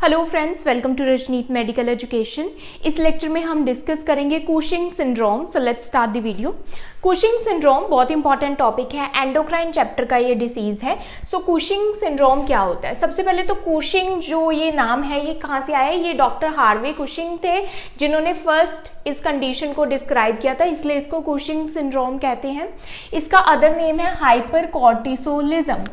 Hello friends, welcome to Rajneet medical education. इस lecture में हम डिस्कस करेंगे Cushing syndrome. So let's start the video. Cushing syndrome बहुत important topic है, endocrine chapter का ये डिसीज है। सो कुशिंग सिंड्रोम क्या होता है? सबसे पहले तो कुशिंग जो ये नाम है ये कहाँ से आया है? ये डॉक्टर हार्वे कुशिंग थे जिन्होंने फर्स्ट इस कंडीशन को डिस्क्राइब किया था, इसलिए इसको कुशिंग सिंड्रोम कहते हैं। इसका अदर नेम है हाइपर कॉर्टिसोलिज्म।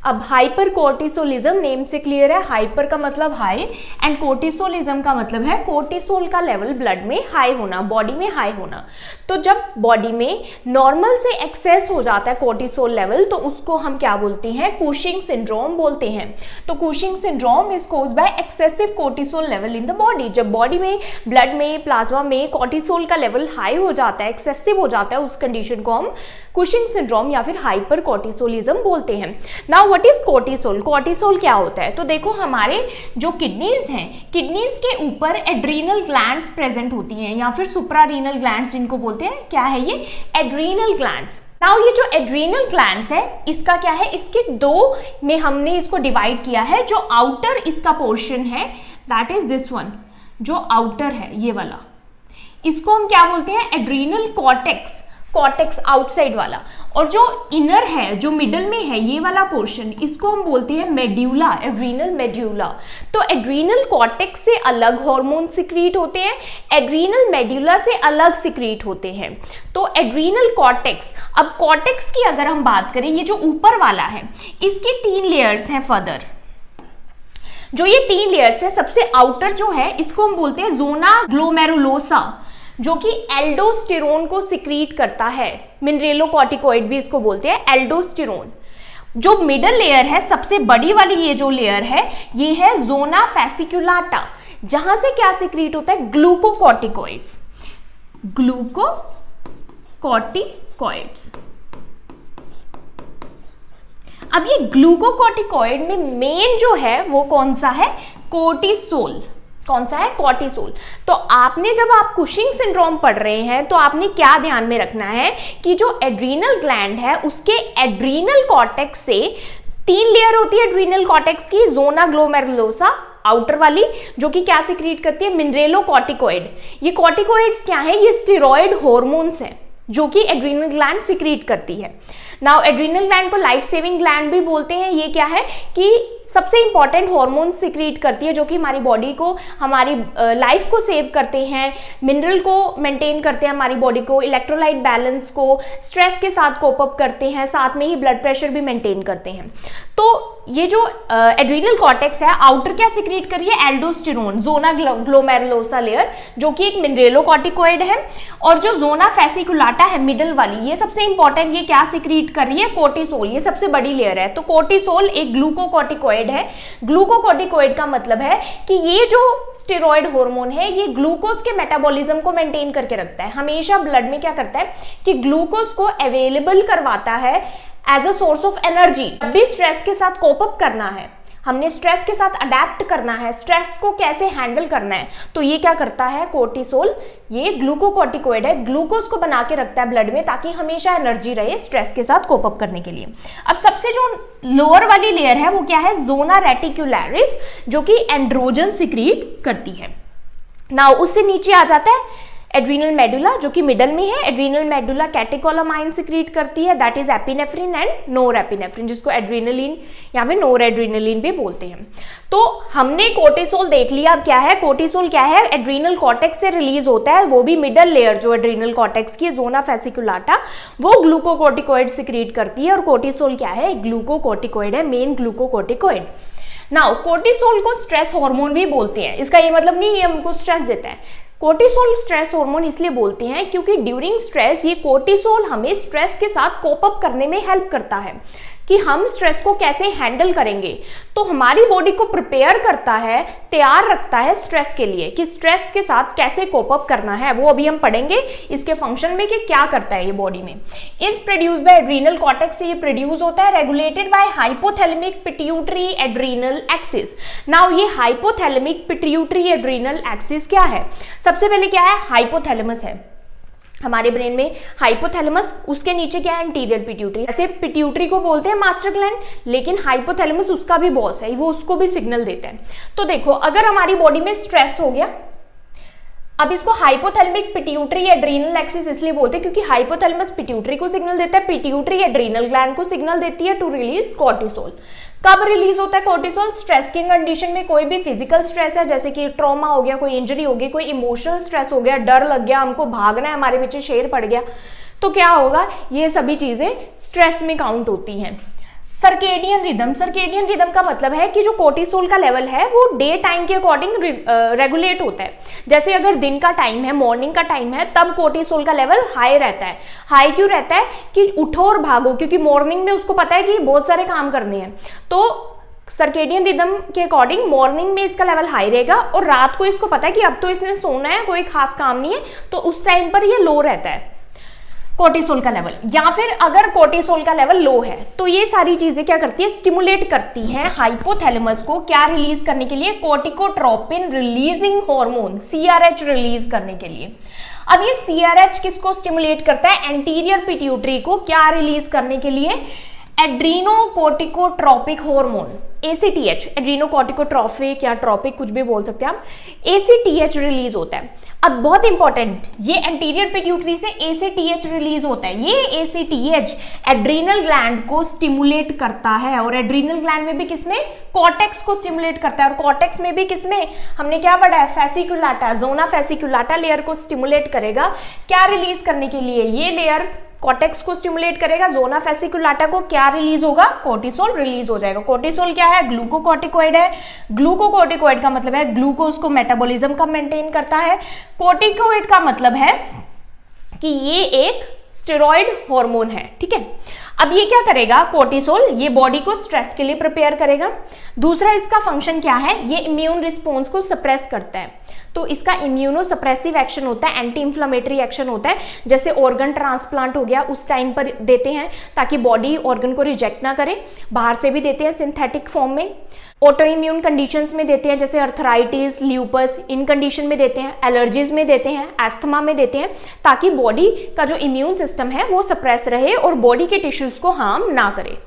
अब हाइपर कोर्टिसोलिज्म नेम से क्लियर है, हाइपर का मतलब हाई एंड कोर्टिसोलिज्म का मतलब है कोर्टिसोल का लेवल ब्लड में हाई होना, बॉडी में हाई होना। तो जब बॉडी में नॉर्मल से एक्सेस हो जाता है कोर्टिसोल लेवल तो उसको हम क्या बोलते हैं? कुशिंग सिंड्रोम बोलते हैं। तो Cushing syndrome is caused by excessive cortisol level in the body. जब बॉडी में ब्लड में प्लाज्मा में कोर्टिसोल का लेवल हाई हो जाता है, एक्सेसिव हो जाता है, उस कंडीशन को हम कुशिंग सिंड्रोम या फिर हाइपर कोर्टिसोलिज्म बोलते हैं। Now what is cortisol? Cortisol क्या होता है? तो देखो हमारे जो किडनीज हैं, किडनीज के ऊपर एड्रीनल ग्लैंड्स प्रेजेंट होती हैं या फिर सुप्रारीनल ग्लैंड्स जिनको बोलते हैं। क्या है ये? Adrenal glands. नाउ ये जो एड्रीनल ग्लैंड्स है इसका क्या है? इसके दो में हमने इसको डिवाइड किया है। जो आउटर इसका पोर्शन है दैट इज दिस वन, जो आउटर है ये वाला, इसको हम क्या बोलते हैं? Adrenal cortex. कॉर्टेक्स आउटसाइड वाला। और जो इनर है, जो मिडल में है ये वाला पोर्शन, इसको हम बोलते हैं मेड्यूला, एड्रीनल मेड्यूला। तो एड्रीनल कॉर्टेक्स से अलग हार्मोन सिक्रीट होते हैं, एड्रीनल मेड्यूला से अलग सिक्रीट होते हैं। तो एड्रीनल कॉर्टेक्स, अब कॉर्टेक्स की अगर हम बात करें, ये जो ऊपर वाला है इसके 3 लेयर्स हैं। फर्दर जो ये 3 लेयर्स है, सबसे आउटर जो है इसको हम बोलते हैं जोना ग्लोमेरुलोसा, जो कि एल्डोस्टेरोन को सिक्रीट करता है। मिनरेलोकॉर्टिकॉइड भी इसको बोलते हैं, एल्डोस्टेरोन। जो मिडल लेयर है, सबसे बड़ी वाली ये जो लेयर है, ये है जोना फैसिकुलाटा, जहां से क्या सिक्रीट होता है? ग्लूकोकॉर्टिकॉइड्स। ग्लूकोकॉर्टिकॉइड्स। अब ये ग्लूकोकॉर्टिकॉइड में मेन जो है वो कौन सा है? कोर्टिसोल। कौन सा है? कॉर्टिसोल। तो आपने जब आप कुशिंग सिंड्रोम पढ़ रहे हैं तो आपने क्या ध्यान में रखना है कि जो एड्रीनल ग्लैंड है उसके एड्रीनल कॉर्टेक्स से 3 लेयर होती है एड्रीनल कॉर्टेक्स की। जोना ग्लोमेरुलोसा आउटर वाली, जो कि क्या सिक्रीट करती है? मिनरेलोकॉर्टिकॉइड। ये कॉर्टिकॉइड्स क्या है? ये स्टेरॉयड हॉर्मोन्स हैं जो कि एड्रीनल ग्लैंड सिक्रीट करती है। नाउ एड्रीनल ग्लैंड को लाइफ सेविंग ग्लैंड भी बोलते हैं। ये क्या है कि सबसे इंपॉर्टेंट हार्मोन सिक्रीट करती है जो कि हमारी बॉडी को, हमारी लाइफ को सेव करते हैं, मिनरल को मेंटेन करते हैं, हमारी बॉडी को, इलेक्ट्रोलाइट बैलेंस को, स्ट्रेस के साथ कोप अप करते हैं, साथ में ही ब्लड प्रेशर भी मेंटेन करते हैं। तो ये जो एड्रीनल कॉर्टेक्स है, आउटर क्या सिक्रीट करिए? एल्डोस्टेरोन, जोना ग्लोमेरुलोसा लेयर, जो कि एक मिनरेलोकॉर्टिकॉइड है। और जो जोना फैसिकुलाटा है मिडल वाली, ये सबसे इंपॉर्टेंट, ये क्या सिक्रीट कर रही है? कोर्टिसोल। ये सबसे बड़ी लेयर है। तो कोर्टिसोल एक ग्लूकोकॉर्टिकॉइड है। ग्लूकोकॉर्टिकॉइड का मतलब है कि ये जो स्टेरॉयड हार्मोन है ये ग्लूकोज के मेटाबॉलिज्म को मेंटेन करके रखता है। हमेशा ब्लड में क्या करता है कि ग्लूकोज को अवेलेबल करवाता है as a source of energy. अभी स्ट्रेस के साथ कोप अप करना है, हमने स्ट्रेस के साथ अडेप्ट करना है, स्ट्रेस को कैसे हैंडल करना है, तो ये क्या करता है? कोर्टिसोल, ये ग्लूकोकॉर्टिकॉइड है, ग्लूकोज को बना के रखता है ब्लड में ताकि हमेशा एनर्जी रहे स्ट्रेस के साथ कोप अप करने के लिए। अब सबसे जो लोअर वाली लेयर है वो क्या है? जोना रेटिकुलरिस, जो कि एंड्रोजन सिक्रीट करती है। नाउ उससे नीचे आ जाता है एड्रीनल मेडुला, जो कि मिडल में है। एड्रीनल मेडुला कैटेकोलामाइन सिक्रीट करती है, दैट इज एपिनेफ्रिन एंड नोरएपिनेफ्रिन, जिसको एड्रीनलिन या फिर नोरएड्रीनलिन भी बोलते हैं। तो हमने कोर्टिसोल देख लिया। अब क्या है? कोर्टिसोल क्या है? एड्रीनल कॉर्टेक्स से रिलीज होता है, वो भी मिडल लेयर जो एड्रीनल कॉर्टेक्स की जोना फैसिकुलाटा, वो ग्लूकोकॉर्टिकॉइड सिक्रीट करती है। और कोर्टिसोल क्या है? ग्लूकोकॉर्टिकॉइड है, मेन ग्लूकोकॉर्टिकॉइड। नाउ कोर्टिसोल को स्ट्रेस हार्मोन भी बोलते हैं। इसका ये मतलब नहीं ये हमको स्ट्रेस देता है। कोर्टिसोल स्ट्रेस हार्मोन इसलिए बोलते हैं क्योंकि ड्यूरिंग स्ट्रेस ये कोर्टिसोल हमें स्ट्रेस के साथ कोप अप करने में हेल्प करता है कि हम स्ट्रेस को कैसे हैंडल करेंगे। तो हमारी बॉडी को प्रिपेयर करता है, तैयार रखता है स्ट्रेस के लिए कि स्ट्रेस के साथ कैसे कोप अप करना है। वो अभी हम पढ़ेंगे इसके फंक्शन में कि क्या करता है ये बॉडी में। Is produce by adrenal cortex से ये प्रोड्यूस होता है, regulated by hypothalamic pituitary adrenal axis. Now ये हाइपोथैलेमिक पिट्यूटरी एड्रीनल एक्सिस क्या है? सबसे पहले क्या है? हाइपोथैलेमस है। हमारे ब्रेन में हाइपोथैलेमस, उसके नीचे क्या है, एंटीरियर पिट्यूटरी। ऐसे पिट्यूटरी को बोलते हैं मास्टर ग्लैंड, लेकिन हाइपोथैलेमस उसका भी बॉस है, वो उसको भी सिग्नल देता है। तो देखो अगर हमारी बॉडी में स्ट्रेस हो गया, अब इसको हाइपोथैलेमिक पिट्यूटरी एड्रीनल एक्सिस इसलिए बोलते हैं क्योंकि हाइपोथैलेमस पिट्यूटरी को सिग्नल देता है, पिट्यूटरी एड्रीनल ग्लैंड को सिग्नल देती है टू रिलीज कॉर्टिसोल। कब रिलीज होता है कॉर्टिसोल? स्ट्रेस की कंडीशन में, कोई भी फिजिकल स्ट्रेस है जैसे कि ट्रॉमा हो गया, कोई इंजरी हो गई, कोई इमोशनल स्ट्रेस हो गया, डर लग गया, हमको भागना है, हमारे पीछे शेर पड़ गया, तो क्या होगा, ये सभी चीजें स्ट्रेस में काउंट होती हैं। सर्केडियन रिदम, सर्केडियन रिदम का मतलब है कि जो कोर्टिसोल का लेवल है वो डे टाइम के अकॉर्डिंग रेगुलेट होता है। जैसे अगर दिन का टाइम है, मॉर्निंग का टाइम है, तब कोर्टिसोल का लेवल हाई रहता है। हाई क्यों रहता है? कि उठो और भागो, क्योंकि मॉर्निंग में उसको पता है कि बहुत सारे काम करने हैं। तो सर्केडियन रिदम के अकॉर्डिंग मॉर्निंग में इसका लेवल हाई रहेगा और रात को इसको पता है कि अब तो इसने सोना है, कोई खास काम नहीं है, तो उस टाइम पर ये लो रहता है कोर्टिसोल का लेवल। या फिर अगर कोर्टिसोल का लेवल लो है तो ये सारी चीजें क्या करती है, स्टिमुलेट करती हैं हाइपोथैलेमस को क्या रिलीज करने के लिए, कोर्टिकोट्रोपिन रिलीजिंग हार्मोन सीआरएच रिलीज करने के लिए। अब ये सीआरएच किसको स्टिमुलेट करता है, एंटीरियर पिट्यूटरी को क्या रिलीज करने के लिए, एड्रीनोकोर्टिकोट्रोपिक हार्मोन एसीटीएच, एड्रीनोकोर्टिकोट्रोपिक या ट्रोपिक कुछ भी बोल सकते हैं आप, एसीटीएच रिलीज होता है। अब बहुत इंपॉर्टेंट, ये एंटीरियर पिट्यूटरी से एसीटीएच रिलीज होता है। ये एसीटीएच एड्रीनल ग्लैंड को स्टिमुलेट करता है, और एड्रीनल ग्लैंड में भी किसमें, कॉर्टेक्स को स्टिमुलेट करता है, और कॉर्टेक्स में भी किसमें, हमने क्या पढ़ा है, फेसिकुलाटा, जोना फेसिकुलाटा लेयर को स्टिमुलेट करेगा क्या रिलीज करने के लिए, ये लेयर कॉर्टेक्स को स्टिमुलेट करेगा, जोना फेसिकुलाटा को क्या रिलीज होगा, कोर्टिसोल रिलीज हो जाएगा। कोर्टिसोल क्या है, ग्लूकोकॉर्टिकोइड है। ग्लूकोकॉर्टिकोइड का मतलब है ग्लूकोज को मेटाबॉलिज्म का मेंटेन करता है। कॉर्टिकोइड का मतलब है कि ये एक स्टेरॉइड हार्मोन है, ठीक है। अब ये क्या करेगा कोर्टिसोल, ये बॉडी को स्ट्रेस के लिए प्रिपेयर करेगा। दूसरा इसका फंक्शन क्या है, ये इम्यून रिस्पॉन्स को सप्रेस करता है, तो इसका इम्यूनो सप्रेसिव एक्शन होता है, एंटी इंफ्लेमेटरी एक्शन होता है। जैसे ऑर्गन ट्रांसप्लांट हो गया उस टाइम पर देते हैं ताकि बॉडी ऑर्गन को रिजेक्ट ना करे, बाहर से भी देते हैं सिंथेटिक फॉर्म में। ऑटो इम्यून कंडीशंस में देते हैं जैसे अर्थराइटिस, ल्यूपस, इन कंडीशन में देते हैं, एलर्जीज में देते हैं, एस्थमा में देते हैं, ताकि बॉडी का जो इम्यून सिस्टम है वो सप्रेस रहे और बॉडी के टिश्यूज को हार्म ना करे।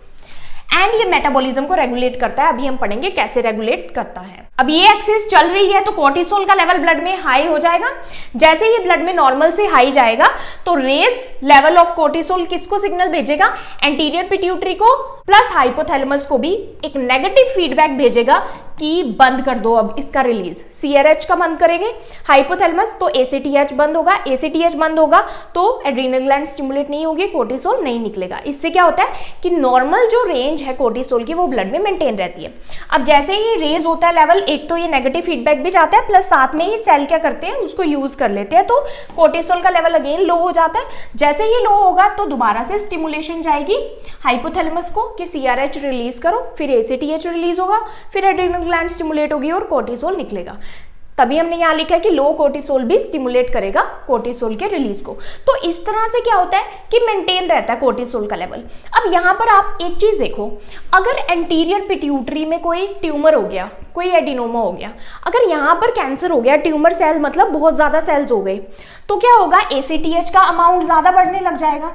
एंड ये मेटाबॉलिज्म को रेगुलेट करता है, अभी हम पढ़ेंगे कैसे रेगुलेट करता है। अब ये एक्सिस चल रही है तो कोर्टिसोल का लेवल ब्लड में हाई हो जाएगा। जैसे ये ब्लड में नॉर्मल से हाई जाएगा तो रेस लेवल ऑफ कोर्टिसोल किसको सिग्नल भेजेगा, एंटीरियर पिट्यूटरी को, प्लस हाइपोथैलेमस को भी एक नेगेटिव फीडबैक भेजेगा कि बंद कर दो अब इसका रिलीज। सीआरएच का बंद करेंगे हाइपोथैलेमस तो एसीटीएच बंद होगा, एसीटीएच बंद होगा तो एड्रीनल ग्लैंड स्टिमुलेट नहीं होगी, कोर्टिसोल नहीं निकलेगा। इससे क्या होता है कि नॉर्मल जो रेंज है कोर्टिसोल की वो ब्लड में मेंटेन रहती है। अब जैसे ही रेज होता है लेवल, एक तो ये नेगेटिव फीडबैक भी जाता है, प्लस साथ में ही सेल क्या करते हैं उसको यूज कर लेते हैं, तो कोर्टिसोल का लेवल अगेन लो हो जाता है। जैसे ही लो होगा तो दोबारा से स्टिमुलेशन जाएगी हाइपोथैलेमस को कि सीआरएच रिलीज करो, फिर एसीटीएच रिलीज होगा, फिर एड्रीनल ग्लैंड स्टिमुलेट होगी और कोर्टिसोल निकलेगा। तभी हमने यहां लिखा है कि लो कोर्टिसोल भी स्टिमुलेट करेगा कोर्टिसोल के रिलीज को। तो इस तरह से क्या होता है कि मेंटेन रहता है कोर्टिसोल का लेवल। अब यहां पर आप एक चीज देखो, अगर एंटीरियर पिट्यूटरी में कोई ट्यूमर हो गया, कोई एडिनोमा हो गया, अगर यहां पर कैंसर हो गया, ट्यूमर सेल मतलब बहुत ज्यादा सेल्स हो गए, तो क्या होगा, एसीटीएच का अमाउंट ज्यादा बढ़ने लग जाएगा।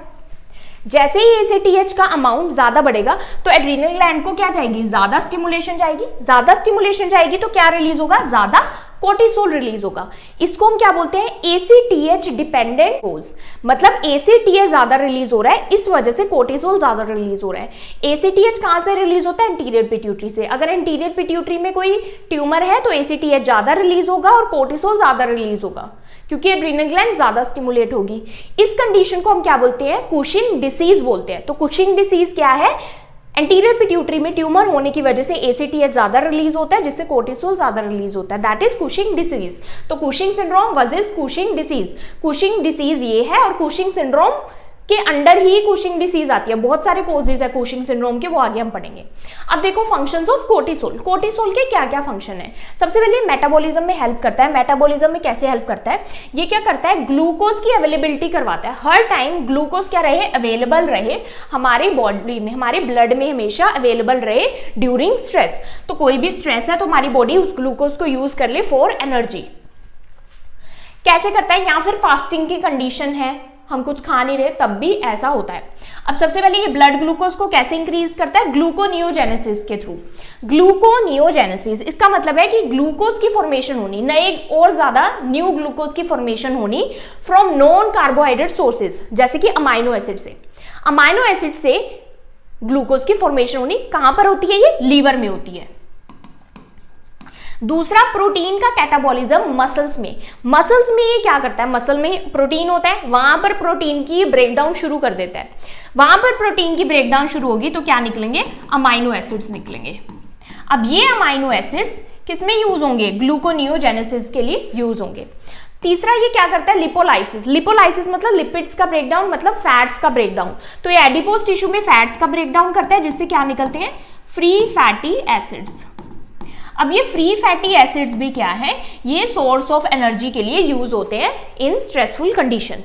जैसे ही एसीटीएच का अमाउंट ज्यादा बढ़ेगा तो एड्रीनल ग्लैंड को क्या जाएगी, ज्यादा स्टिमुलेशन जाएगी। ज्यादा स्टिमुलेशन जाएगी तो क्या रिलीज होगा, ज्यादा कोर्टिसोल रिलीज होगा। इसको हम क्या बोलते हैं, एसीटीएच डिपेंडेंट कोज, मतलब एसीटीएच ज्यादा रिलीज हो रहा है, इस वजह से कोर्टिसोल ज्यादा रिलीज हो रहा है। एसीटीएच कहां से रिलीज होता है, एंटीरियर पिट्यूटरी से। अगर एंटीरियर पिट्यूटरी में कोई ट्यूमर है तो एसीटीएच ज्यादा रिलीज होगा और कोर्टिसोल ज्यादा रिलीज होगा, क्योंकि एड्रीनल ग्लैंड ज्यादा स्टिमुलेट होगी। इस कंडीशन को हम क्या बोलते हैं, कुशिंग डिसीज बोलते हैं। तो कुशिंग डिसीज क्या है, एंटीरियर पिट्यूटरी में ट्यूमर होने की वजह से एसीटीएच ज्यादा रिलीज होता है जिससे कोर्टिसोल ज्यादा रिलीज होता है, दैट इज कुशिंग डिसीज। तो Cushing syndrome versus Cushing disease, Cushing disease ये है और कुशिंग सिंड्रोम के अंडर ही कुशिंग डिसीज आती है। बहुत सारे कोजेज है कुशिंग सिंड्रोम के, वो आगे हम पढ़ेंगे। अब देखो फंक्शंस ऑफ कोर्टिसोल, कोर्टिसोल के क्या क्या फंक्शन है। सबसे पहले मेटाबॉलिज्म में हेल्प करता है। मेटाबॉलिज्म में कैसे हेल्प करता है, ये क्या करता है, ग्लूकोज की अवेलेबिलिटी करवाता है। हर टाइम ग्लूकोज क्या रहे, अवेलेबल रहे हमारी बॉडी में, हमारे ब्लड में हमेशा अवेलेबल रहे ड्यूरिंग स्ट्रेस। तो कोई भी स्ट्रेस है तो हमारी बॉडी उस ग्लूकोज को यूज कर ले फॉर एनर्जी। कैसे करता है, या फिर फास्टिंग की कंडीशन है हम कुछ खा नहीं रहे तब भी ऐसा होता है। अब सबसे पहले ये ब्लड ग्लूकोज को कैसे इंक्रीज करता है? ग्लूकोनियोजेनेसिस के थ्रू। ग्लूकोनियोजेनेसिस इसका मतलब है कि ग्लूकोज की फॉर्मेशन होनी, नए और ज्यादा न्यू ग्लूकोज की फॉर्मेशन होनी फ्रॉम नॉन कार्बोहाइड्रेट सोर्सेज, जैसे कि अमाइनो एसिड से। अमाइनो एसिड से ग्लूकोज की फॉर्मेशन होनी कहां पर होती है? ये लीवर में होती है। दूसरा, प्रोटीन का कैटाबॉलिज्म मसल्स में। मसल्स में ये क्या करता है? मसल में प्रोटीन होता है, वहां पर प्रोटीन की ब्रेकडाउन शुरू कर देता है। वहां पर प्रोटीन की ब्रेकडाउन शुरू होगी तो क्या निकलेंगे? अमाइनो एसिड्स निकलेंगे। अब ये अमाइनो एसिड्स किसमें यूज होंगे? ग्लूकोनियोजेनेसिस के लिए यूज होंगे। तीसरा, ये क्या करता है? लिपोलाइसिस। लिपोलाइसिस मतलब लिपिड्स का ब्रेकडाउन, मतलब फैट्स का ब्रेकडाउन। तो ये एडिपोज टिश्यू में फैट्स का ब्रेकडाउन करता है, जिससे क्या निकलते हैं? Free fatty acids. अब ये फ्री फैटी एसिड्स भी क्या है? ये सोर्स ऑफ एनर्जी के लिए यूज होते हैं इन स्ट्रेसफुल कंडीशन।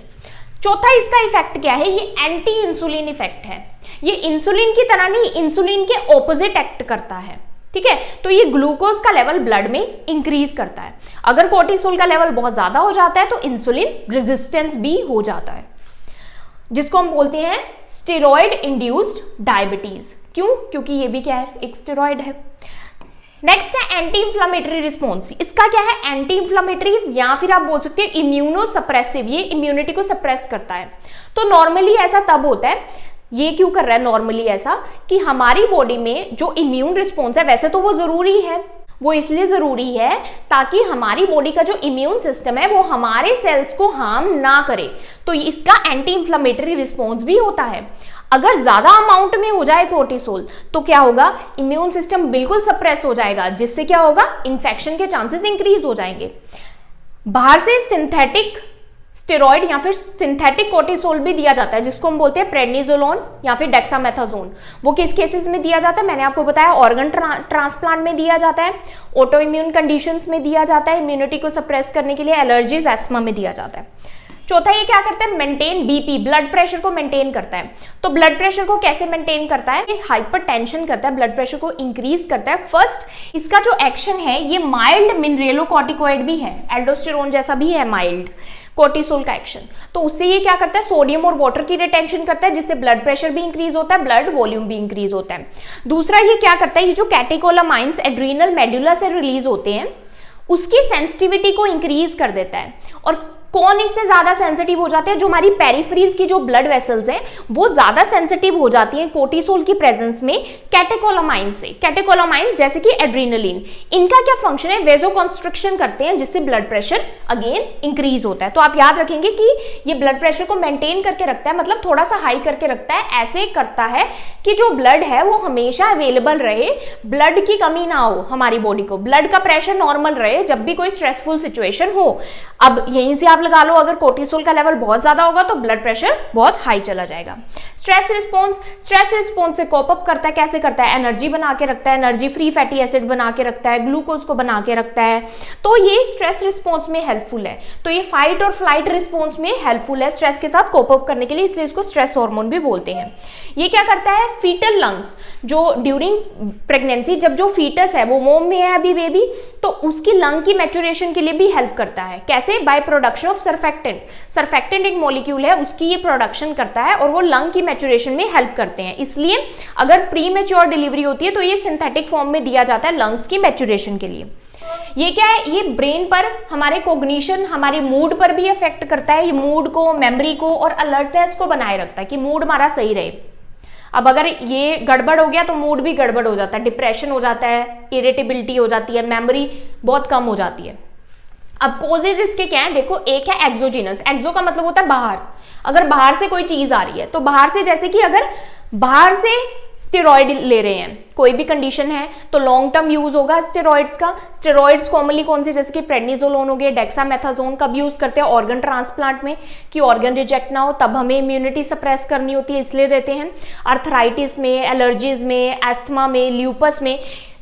चौथा, इसका इफेक्ट क्या है? ये एंटी इंसुलिन इफेक्ट है। ये इंसुलिन की तरह नहीं, इंसुलिन के ऑपोजिट एक्ट करता है, ठीक है। तो ये ग्लूकोज का लेवल ब्लड में इंक्रीज करता है। अगर कोर्टिसोल का लेवल बहुत ज्यादा हो जाता है तो इंसुलिन रेजिस्टेंस भी हो जाता है, जिसको हम बोलते हैं स्टेरॉइड इंड्यूस्ड डायबिटीज। क्यों? क्योंकि ये भी क्या है? एक स्टेरॉइड है। नेक्स्ट है एंटी इंफ्लामेटरी रिस्पॉन्स। इसका क्या है? एंटी इंफ्लामेटरी, या फिर आप बोल सकते हैं इम्यूनो सप्रेसिव। ये इम्यूनिटी को सप्रेस करता है। तो नॉर्मली ऐसा तब होता है, ये क्यों कर रहा है नॉर्मली ऐसा, कि हमारी बॉडी में जो इम्यून रिस्पॉन्स है, वैसे तो वो जरूरी है, वो इसलिए जरूरी है ताकि हमारी बॉडी का जो इम्यून सिस्टम है वो हमारे सेल्स को हार्म ना करे। तो इसका एंटी इंफ्लामेटरी रिस्पॉन्स भी होता है। अगर ज्यादा अमाउंट में हो जाए कोर्टिसोल तो क्या होगा? इम्यून सिस्टम बिल्कुल सप्रेस हो जाएगा, जिससे क्या होगा? इन्फेक्शन के चांसेस इंक्रीज हो जाएंगे। बाहर से सिंथेटिक स्टेरॉइड या फिर सिंथेटिक कोर्टिसोल भी दिया जाता है, जिसको हम बोलते हैं प्रेडनिसोलोन या फिर डेक्सामेथासोन। वो किस केसेस में दिया जाता है? मैंने आपको बताया, ऑर्गन ट्रांसप्लांट में दिया जाता है, ऑटो इम्यून कंडीशंस में दिया जाता है, इम्यूनिटी को सप्रेस करने के लिए, एलर्जीज, एस्थमा में दिया जाता है। चौथा, ये क्या करता है? मेंटेन बीपी, ब्लड प्रेशर को मेंटेन करता है। तो ब्लड प्रेशर को कैसे मेंटेन करता है? हाइपरटेंशन करता है, ब्लड प्रेशर को इंक्रीज करता है। फर्स्ट, इसका जो एक्शन है ये माइल्ड मिनरेलोकॉर्टिकॉइड भी है, एल्डोस्टेरोन जैसा भी है माइल्ड कोर्टिसोल का एक्शन। तो उससे ये क्या करता है? सोडियम और वाटर की रिटेंशन करता है, जिससे ब्लड प्रेशर भी इंक्रीज होता है, ब्लड वॉल्यूम भी इंक्रीज होता है। दूसरा, ये क्या करता है? ये जो कैटेकोलामाइंस एड्रीनल मेडुला से रिलीज होते हैं, उसकी सेंसिटिविटी को इंक्रीज कर देता है। और कौन इससे ज्यादा सेंसिटिव हो जाते हैं? जो हमारी पेरिफेरीज की जो ब्लड वेसल्स हैं वो ज्यादा सेंसिटिव हो जाती हैं कोर्टिसोल की प्रेजेंस में कैटेकोलामाइन से। कैटेकोलामाइंस जैसे कि एड्रीनलिन, इनका क्या फंक्शन है? वेजोकंस्ट्रिक्शन करते हैं, जिससे ब्लड प्रेशर अगेन इंक्रीज होता है। तो आप याद रखेंगे कि ये ब्लड प्रेशर को मेंटेन करके रखता है, मतलब थोड़ा सा हाई करके रखता है। ऐसे करता है कि जो ब्लड है वो हमेशा अवेलेबल रहे, ब्लड की कमी ना हो हमारी बॉडी को, ब्लड का प्रेशर नॉर्मल रहे जब भी कोई स्ट्रेसफुल सिचुएशन हो। अब यहीं से लगा लो, अगर कोर्टिसोल का लेवल बहुत ज्यादा होगा तो ब्लड प्रेशर बहुत हाई चला जाएगा। स्ट्रेस रिस्पॉन्स से कोप अप करता है। कैसे करता है? एनर्जी बना के रखता है, एनर्जी फ्री फैटी एसिड बना के रखता है, ग्लूकोज को बना के रखता है। तो ये स्ट्रेस रिस्पॉन्स में हेल्पफुल है। तो ये फाइट और फ्लाइट रिस्पॉन्स में हेल्पफुल है स्ट्रेस के साथ कोप अप करने के लिए, इसलिए इसको स्ट्रेस हार्मोन भी बोलते हैं। ये क्या करता है? फीटल लंग्स, जो ड्यूरिंग प्रेगनेंसी जब जो फीटस है वो वोम में है अभी बेबी, तो उसकी लंग की मैच्योरेशन के लिए भी हेल्प करता है। कैसे? By production of surfactant. Surfactant एक मॉलिक्यूल है, उसकी ये प्रोडक्शन करता है और वो लंग की मैच्योरेशन में हेल्प करते हैं। इसलिए अगर प्री मैच्योर डिलीवरी होती है तो ये सिंथेटिक फॉर्म में दिया जाता है लंग्स की मैच्योरेशन के लिए। ये क्या है? ये ब्रेन पर, हमारे कोग्निशन, हमारे मूड पर भी इफेक्ट करता है। ये मूड को, मेमोरी को और अलर्टनेस को बनाए रखता है कि मूड हमारा सही रहे। अब अगर ये गड़बड़ हो गया तो मूड भी गड़बड़ हो जाता है, डिप्रेशन हो जाता है, इरिटेबिलिटी हो जाती है, मेमोरी बहुत कम हो जाती है। अब कोजेज इसके क्या है? देखो, एक है एक्सोजीनस। एक्सो का मतलब होता है बाहर। अगर बाहर से कोई चीज आ रही है तो बाहर से, जैसे कि अगर बाहर से स्टेरॉइड ले रहे हैं, कोई भी कंडीशन है तो लॉन्ग टर्म यूज होगा स्टेरॉइड्स का। स्टेरॉइड्स कॉमनली कौन से? जैसे कि प्रेडनिसोलोन हो गया, डेक्सामेथासोन। कब यूज करते हैं? ऑर्गन ट्रांसप्लांट में, कि ऑर्गन रिजेक्ट ना हो, तब हमें इम्यूनिटी सप्रेस करनी होती है, इसलिए देते हैं। अर्थराइटिस में, एलर्जीज में, एस्थमा में, ल्यूपस में,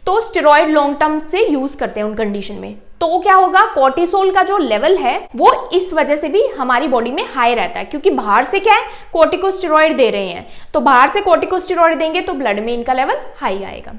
तो स्टेरॉइड लॉन्ग टर्म से यूज करते हैं उन कंडीशन में। तो क्या होगा? कोर्टिसोल का जो लेवल है वो इस वजह से भी हमारी बॉडी में हाई रहता है, क्योंकि बाहर से क्या है? कोर्टिकोस्टेरॉइड दे रहे हैं, तो बाहर से कोर्टिकोस्टेरॉइड देंगे तो ब्लड में इनका लेवल हाई आएगा।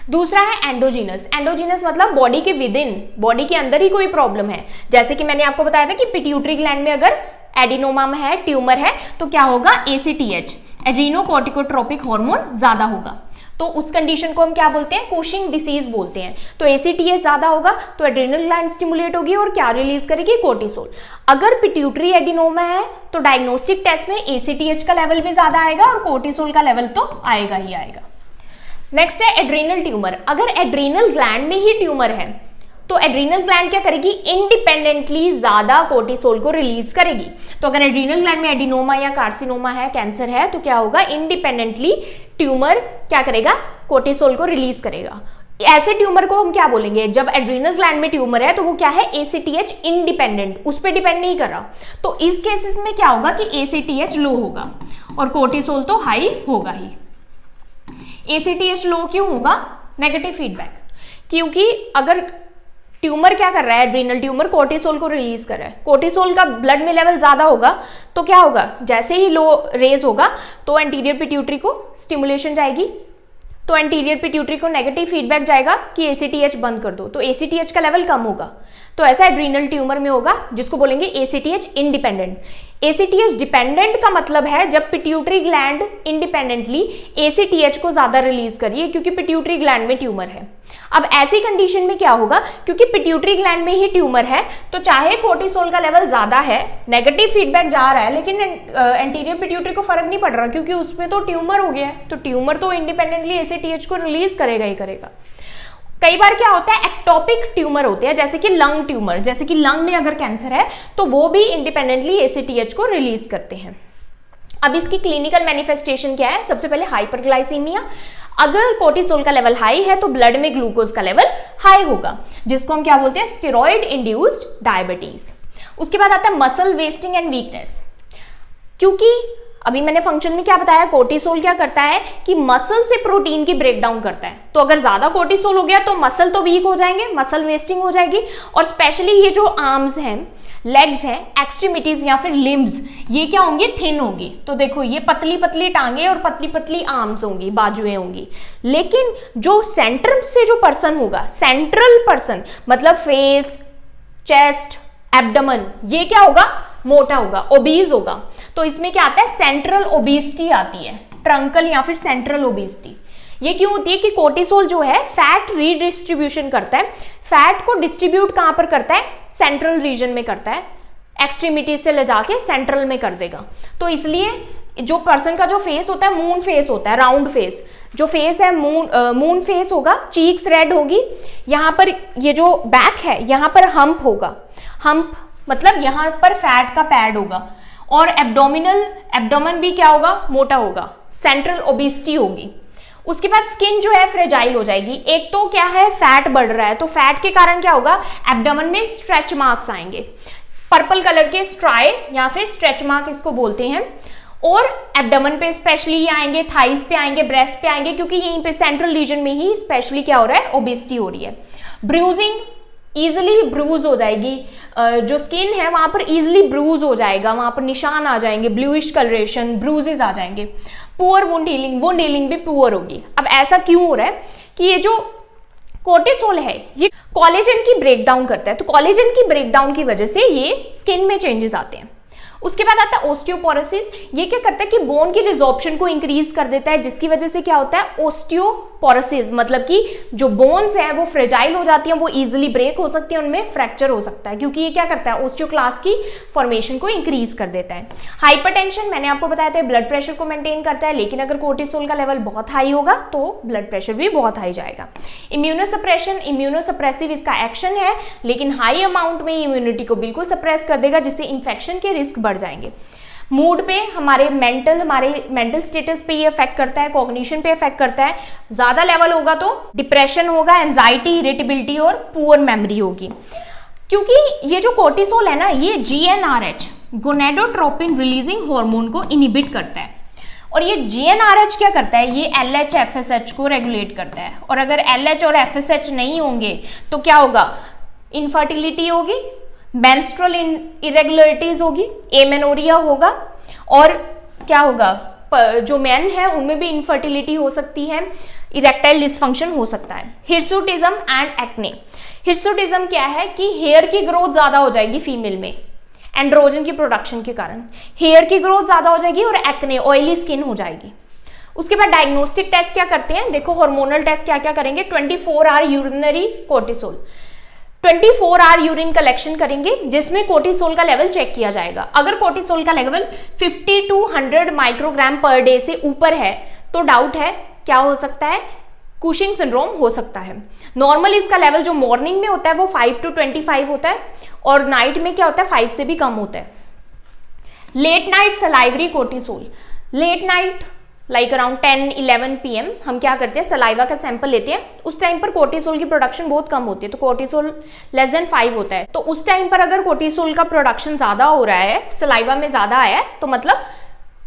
दूसरा है एंडोजीनस। एंडोजीनस मतलब बॉडी के विद इन, बॉडी के अंदर ही कोई प्रॉब्लम है। जैसे कि मैंने आपको बताया था कि पिट्यूटरी ग्लैंड में अगर एडिनोमा में है, ट्यूमर है, तो क्या होगा, ACTH एड्रीनोकॉर्टिकोट्रोपिक हार्मोन ज्यादा होगा। तो उस कंडीशन को हम क्या बोलते हैं, कुशिंग डिसीज बोलते हैं। तो ACTH ज्यादा होगा तो एड्रिनल ग्लैंड स्टिमुलेट होगी और क्या रिलीज करेगी, कोर्टिसोल। अगर पिट्यूटरी एडिनोमा है तो डायग्नोस्टिक टेस्ट में ACTH का लेवल भी ज्यादा आएगा और कोर्टिसोल का लेवल तो आएगा ही आएगा। नेक्स्ट है एड्रिनल ट्यूमर। अगर एड्रिनल ग्लैंड में ही ट्यूमर है तो एड्रिनल ग्लैंड क्या करेगी, इंडिपेंडेंटली ज्यादा कोर्टिसोल को रिलीज करेगी। तो अगर एड्रिनल ग्लैंड में एडिनोमा या कार्सिनोमा है, कैंसर है, तो क्या होगा, इंडिपेंडेंटली ट्यूमर क्या करेगा, कोर्टिसोल को रिलीज करेगा। ऐसे ट्यूमर को हम क्या बोलेंगे, जब एड्रिनल ग्लैंड में ट्यूमर है तो वो क्या है, ACTH इंडिपेंडेंट, उस पर डिपेंड नहीं कर रहा। तो इस केसेस में क्या होगा कि ACTH लो होगा और कोर्टिसोल तो हाई होगा ही। ACTH लो क्यों होगा, नेगेटिव फीडबैक, क्योंकि अगर ट्यूमर क्या कर रहा है, एड्रिनल ट्यूमर कोर्टिसोल को रिलीज कर रहा है, कोर्टिसोल का ब्लड में लेवल ज्यादा होगा तो क्या होगा, जैसे ही लो रेज होगा तो एंटीरियर पिट्यूटरी को स्टिमुलेशन जाएगी, तो एंटीरियर पिट्यूटरी को नेगेटिव फीडबैक जाएगा कि ACTH बंद कर दो, तो ACTH का लेवल कम होगा। तो ऐसा एड्रिनल ट्यूमर में होगा जिसको बोलेंगे ACTH इंडिपेंडेंट। ACTH डिपेंडेंट का मतलब है जब पिट्यूटरी ग्लैंड इंडिपेंडेंटली ACTH को ज्यादा रिलीज करिए क्योंकि पिट्यूटरी ग्लैंड में ट्यूमर है। अब ऐसी कंडीशन में क्या होगा, क्योंकि पिट्यूटरी ग्लैंड में ही ट्यूमर है तो चाहे कोर्टिसोल का लेवल ज्यादा है, नेगेटिव फीडबैक जा रहा है, लेकिन एंटीरियर पिट्यूटरी को फर्क नहीं पड़ रहा क्योंकि उसमें तो ट्यूमर हो गया है, तो ट्यूमर तो इंडिपेंडेंटली ACTH को रिलीज करेगा ही करेगा। कई बार क्या होता है, एक्टोपिक ट्यूमर होते हैं, जैसे कि लंग ट्यूमर, जैसे कि लंग में अगर कैंसर है तो वो भी इंडिपेंडेंटली ACTH को रिलीज करते हैं। अब इसकी क्लिनिकल मैनिफेस्टेशन क्या है, सबसे पहले हाइपरग्लाइसीमिया। अगर कोर्टिसोल का लेवल हाई है तो ब्लड में ग्लूकोज का लेवल हाई होगा, जिसको हम क्या बोलते हैं, स्टेरॉइड इंड्यूस्ड डायबिटीज। उसके बाद आता है मसल वेस्टिंग एंड वीकनेस, क्योंकि अभी मैंने फंक्शन में क्या बताया, कोर्टिसोल क्या करता है कि मसल से प्रोटीन की ब्रेकडाउन करता है। तो अगर ज्यादा कोर्टिसोल हो गया तो मसल तो वीक हो जाएंगे, मसल वेस्टिंग हो जाएगी, और स्पेशली ये जो आर्म्स हैं, लेग्स हैं, एक्सट्रीमिटीज या फिर लिम्स, ये क्या होंगे, थिन होंगी। तो देखो ये पतली पतली टांगे और पतली पतली आर्म्स होंगी, बाजुएं होंगी। लेकिन जो सेंटर से जो पर्सन होगा, सेंट्रल पर्सन मतलब फेस, चेस्ट, एब्डोमेन, ये क्या होगा, मोटा होगा, ओबीज होगा। तो इसमें क्या आता है, सेंट्रल ओबेसिटी आती है, ट्रंकल या फिर सेंट्रल ओबेसिटी। ये क्यों होती है कि कोर्टिसोल जो है फैट रीडिस्ट्रीब्यूशन करता है, फैट को डिस्ट्रीब्यूट कहां पर करता है, सेंट्रल रीजन में करता है, एक्सट्रीमिटी से ले जाके सेंट्रल में कर देगा। तो इसलिए जो पर्सन का जो फेस होता है, मून फेस होता है, राउंड फेस, जो फेस है मून फेस होगा, चीक्स रेड होगी, यहाँ पर ये जो बैक है यहाँ पर हम्प होगा, हम्प मतलब यहाँ पर फैट का पैड होगा, और एब्डोमेन भी क्या होगा, मोटा होगा, सेंट्रल ओबेसिटी होगी। उसके बाद स्किन जो है फ्रेजाइल हो जाएगी। एक तो क्या है, फैट बढ़ रहा है, तो फैट के कारण क्या होगा, एब्डोमेन में स्ट्रेच मार्क्स आएंगे, पर्पल कलर के स्ट्राई या फिर स्ट्रेच मार्क इसको बोलते हैं, और एब्डोमेन पे स्पेशली आएंगे, थाइस पे आएंगे, ब्रेस्ट पे आएंगे, क्योंकि यहीं पे सेंट्रल रीजन में ही स्पेशली क्या हो रहा है, ओबेसिटी हो रही है। ब्रूजिंग, इजिली ब्रूज हो जाएगी, जो स्किन है वहां पर इजिली ब्रूज हो जाएगा, वहां पर निशान आ जाएंगे, ब्लूइश कलरेशन, ब्रूजेस आ जाएंगे। पुअर वुंड हीलिंग भी पुअर होगी। अब ऐसा क्यों हो रहा है कि ये जो कोर्टिसोल है ये कोलेजन की ब्रेकडाउन करता है, तो कोलेजन की ब्रेकडाउन की वजह से ये स्किन में चेंजेस आते हैं। उसके बाद आता है ओस्टियोपोरोसिस। ये क्या करता है कि बोन की रिजॉर्प्शन को इंक्रीज कर देता है, जिसकी वजह से क्या होता है, ओस्टियोपोरोसिस, मतलब कि जो बोन्स हैं वो फ्रेजाइल हो जाती हैं, वो इजीली ब्रेक हो सकती है, उनमें फ्रैक्चर हो सकता है, क्योंकि ये क्या करता है, ओस्टियोक्लास्ट की फॉर्मेशन को इंक्रीज कर देता है। हाइपरटेंशन, मैंने आपको बताया था, ब्लड प्रेशर को मेंटेन करता है, लेकिन अगर कोर्टिसोल का लेवल बहुत हाई होगा तो ब्लड प्रेशर भी बहुत हाई जाएगा। इम्यूनोसप्रेशन, इम्यूनोसप्रेसिव इसका एक्शन है, लेकिन हाई अमाउंट में इम्यूनिटी को बिल्कुल सप्रेस कर देगा, जिससे इंफेक्शन के रिस्क बढ़ जाएंगे। मूड पे, हमारे मेंटल स्टेटस पे ये इफेक्ट करता है, कॉग्निशन पे इफेक्ट करता है। ज्यादा लेवल होगा तो डिप्रेशन होगा, एंजाइटी, इरिटेबिलिटी और पुअर मेमोरी होगी। क्योंकि ये जो कोर्टिसोल है ना, ये GnRH गोनेडोट्रोपिन रिलीजिंग हार्मोन को इनहिबिट करता है, और ये GnRH क्या करता है, ये LH FSH को रेगुलेट करता है, और अगर LH और FSH नहीं होंगे तो क्या होगा, इनफर्टिलिटी होगी, मेंस्ट्रुअल इरेगुलरिटीज होगी, एमेनोरिया होगा, और क्या होगा, जो मेन है उनमें भी इनफर्टिलिटी हो सकती है, इरेक्टाइल डिसफंक्शन हो सकता है। Hirsutism and acne. हिर्सुटिज्म क्या है कि हेयर की ग्रोथ ज्यादा हो जाएगी फीमेल में, एंड्रोजन की प्रोडक्शन के कारण हेयर की ग्रोथ ज्यादा हो जाएगी और एक्ने ऑयली स्किन हो जाएगी। उसके बाद डायग्नोस्टिक टेस्ट क्या करते हैं, देखो हार्मोनल टेस्ट क्या क्या करेंगे, 24 hour urinary cortisol, 24 hour urine collection करेंगे जिसमें कोर्टिसोल का लेवल चेक किया जाएगा। अगर कोर्टिसोल का level 50 to 100 microgram per day से ऊपर है तो डाउट है, क्या हो सकता है, कुशिंग सिंड्रोम हो सकता है। नॉर्मली इसका लेवल जो मॉर्निंग में होता है वो 5 to 25 होता है और नाइट में क्या होता है 5 से भी कम होता है। Late night salivary cortisol, late night like around 10-11 PM हम क्या करते हैं, सलाइवा का सैंपल लेते हैं। उस टाइम पर कोर्टिसोल की प्रोडक्शन बहुत कम होती है, तो कोर्टिसोल लेस देन 5 होता है। तो उस टाइम पर अगर कोर्टिसोल का प्रोडक्शन ज्यादा हो रहा है, सलाइवा में ज्यादा आया है, तो मतलब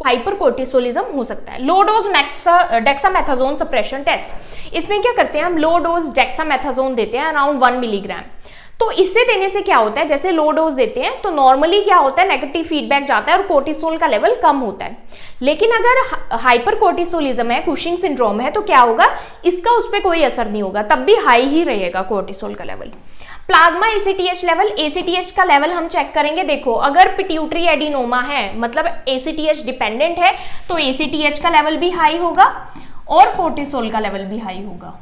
हाइपर कोर्टिसोलिज्म हो सकता है। Low dose dexamethasone suppression test, इसमें क्या करते हैं हम, लो डोज डेक्सामेथाजोन देते हैं अराउंड 1 मिलीग्राम। तो इससे देने से क्या होता है, जैसे लो डोज देते हैं तो नॉर्मली क्या होता है, नेगेटिव फीडबैक जाता है और कोर्टिसोल का लेवल कम होता है। लेकिन अगर हाइपर कोर्टिसोलिज्म है, कुशिंग सिंड्रोम है, तो क्या होगा, इसका उस पर कोई असर नहीं होगा, तब भी हाई ही रहेगा कोर्टिसोल का level. Plasma ACTH level, ACTH का लेवल हम चेक करेंगे। देखो अगर पिट्यूटरी एडिनोमा है मतलब एसीटीएच डिपेंडेंट है तो एसीटीएच का लेवल भी हाई होगा और कोर्टिसोल का लेवल भी हाई होगा।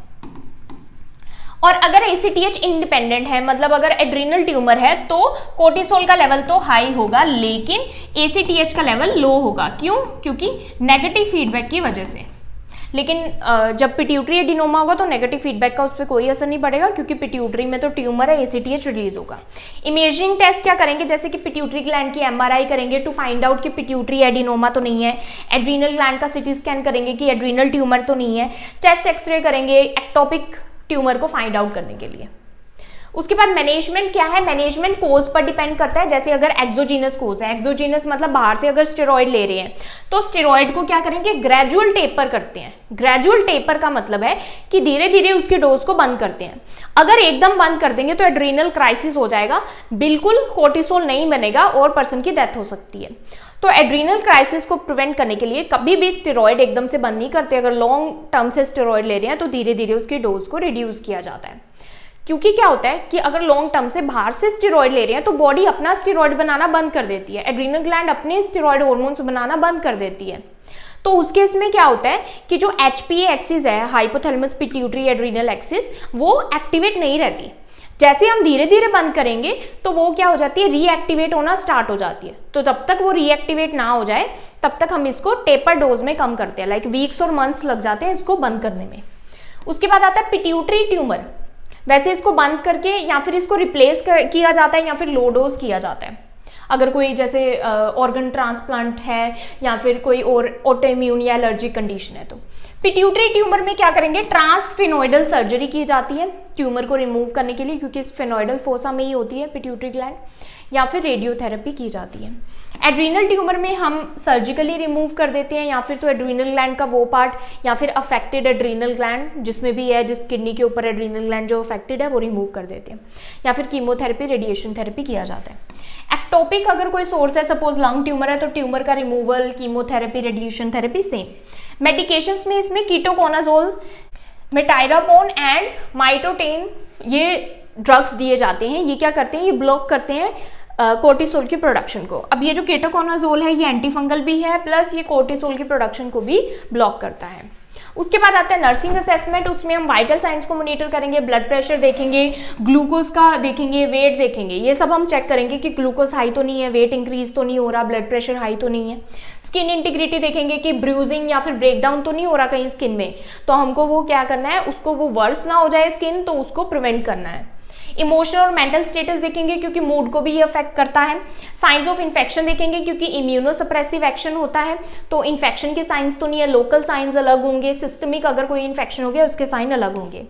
और अगर एसीटीएच इंडिपेंडेंट है मतलब अगर एड्रीनल ट्यूमर है तो कोर्टिसोल का लेवल तो हाई होगा लेकिन एसीटीएच का लेवल लो होगा। क्यों, क्योंकि नेगेटिव फीडबैक की वजह से। लेकिन जब पिट्यूटरी एडिनोमा होगा तो नेगेटिव फीडबैक का उस पर कोई असर नहीं पड़ेगा क्योंकि पिट्यूटरी में तो ट्यूमर है, एसीटीएच रिलीज होगा। इमेजिंग टेस्ट क्या करेंगे, जैसे कि पिट्यूटरी ग्लैंड की एमआरआई करेंगे टू फाइंड आउट कि पिट्यूटरी एडिनोमा तो नहीं है, एड्रीनल ग्लैंड का सीटी स्कैन करेंगे कि एड्रीनल ट्यूमर तो नहीं है, चेस्ट एक्सरे करेंगे एक्टोपिक ट्यूमर को फाइंड आउट करने के लिए। उसके बाद मैनेजमेंट क्या है, मैनेजमेंट कोज पर डिपेंड करता है। जैसे अगर एक्सोजीनस कोज है, एक्सोजीनस मतलब बाहर से अगर स्टेरॉइड ले रहे हैं तो स्टेरॉइड को क्या करेंगे, ग्रेजुअल टेपर करते हैं। ग्रेजुअल टेपर का मतलब है कि धीरे धीरे उसकी डोज को बंद करते हैं। अगर एकदम बंद कर देंगे तो एड्रीनल क्राइसिस हो जाएगा, बिल्कुल कोर्टिसोल नहीं बनेगा और पर्सन की डेथ हो सकती है। तो एड्रीनल क्राइसिस को प्रिवेंट करने के लिए कभी भी स्टेरॉइड एकदम से बंद नहीं करते। अगर लॉन्ग टर्म से स्टेरॉइड ले रहे हैं तो धीरे धीरे उसकी डोज को रिड्यूस किया जाता है। क्योंकि क्या होता है कि अगर लॉन्ग टर्म से बाहर से स्टेरॉइड ले रहे हैं तो बॉडी अपना स्टेरॉइड बनाना बंद कर देती है, एड्रीनल ग्लैंड अपने स्टेरॉइड हार्मोन्स बनाना बंद कर देती है। तो उस केस में क्या होता है कि जो HPA एक्सिस है, हाइपोथैलेमस पिट्यूटरी एड्रीनल एक्सिस, वो एक्टिवेट नहीं रहती। जैसे हम धीरे धीरे बंद करेंगे तो वो क्या हो जाती है, रीएक्टिवेट होना स्टार्ट हो जाती है। तो जब तक वो रीएक्टिवेट ना हो जाए तब तक हम इसको टेपर डोज में कम करते हैं, लाइक वीक्स और मंथ्स लग जाते हैं इसको बंद करने में। उसके बाद आता है पिट्यूटरी ट्यूमर। वैसे इसको बंद करके या फिर इसको रिप्लेस किया जाता है या फिर लो डोज किया जाता है। अगर कोई जैसे ऑर्गन ट्रांसप्लांट है या फिर कोई और ऑटोइम्यून या एलर्जिक कंडीशन है तो पिट्यूटरी ट्यूमर में क्या करेंगे, ट्रांसफिनोइडल सर्जरी की जाती है ट्यूमर को रिमूव करने के लिए, क्योंकि इस फिनोइडल फोसा में ही होती है पिट्यूटरी ग्लैंड, या फिर रेडियोथेरेपी की जाती है। एड्रीनल ट्यूमर में हम सर्जिकली रिमूव कर देते हैं या फिर तो एड्रीनल ग्लैंड का वो पार्ट या फिर अफेक्टेड एड्रीनल ग्लैंड जिसमें भी है, जिस किडनी के ऊपर एड्रीनल ग्लैंड जो अफेक्टेड है वो रिमूव कर देते हैं, या फिर कीमोथेरेपी रेडिएशन थेरेपी किया जाता है। एक्टोपिक अगर कोई सोर्स है, सपोज लंग ट्यूमर है तो ट्यूमर का removal, chemotherapy, radiation therapy same. Medications में इसमें कीटोकोनाजोल, मेटाइरापोन एंड माइटोटेन ये ड्रग्स दिए जाते हैं। ये क्या करते हैं, ये ब्लॉक करते हैं कोर्टिसोल की प्रोडक्शन को। अब ये जो कीटोकोनाजोल है ये एंटीफंगल भी है प्लस ये कोर्टिसोल की प्रोडक्शन को भी ब्लॉक करता है। उसके बाद आता है नर्सिंग असेसमेंट। उसमें हम वाइटल साइंस को मॉनिटर करेंगे, ब्लड प्रेशर देखेंगे, ग्लूकोज का देखेंगे, वेट देखेंगे। ये सब हम चेक करेंगे कि ग्लूकोज हाई तो नहीं है, वेट इंक्रीज तो नहीं हो रहा, ब्लड प्रेशर हाई तो नहीं है। स्किन इंटीग्रिटी देखेंगे कि ब्रूजिंग या फिर ब्रेकडाउन तो नहीं हो रहा कहीं स्किन में, तो हमको वो क्या करना है, उसको वो वर्स ना हो जाए स्किन, तो उसको प्रिवेंट करना है। इमोशनल और मेंटल स्टेटस देखेंगे क्योंकि मूड को भी ये अफेक्ट करता है। साइंस ऑफ इन्फेक्शन देखेंगे क्योंकि इम्यूनोसप्रेसिव एक्शन होता है, तो इन्फेक्शन के साइंस तो नहीं है, लोकल साइंस अलग होंगे, सिस्टमिक अगर कोई इन्फेक्शन हो गया उसके साइन अलग होंगे।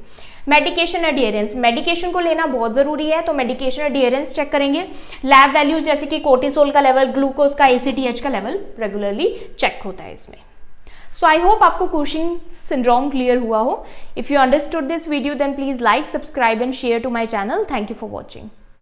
मेडिकेशन एडियरेंस, मेडिकेशन को लेना बहुत जरूरी है, तो मेडिकेशन एडियरेंस चेक करेंगे। लैब वैल्यूज जैसे कि कोर्टिसोल का लेवल, ग्लूकोज का, ACTH का लेवल रेगुलरली चेक होता है इसमें। So I hope आपको Cushing syndrome clear हुआ हो. If you understood this video then please like, subscribe and share to my channel. Thank you for watching.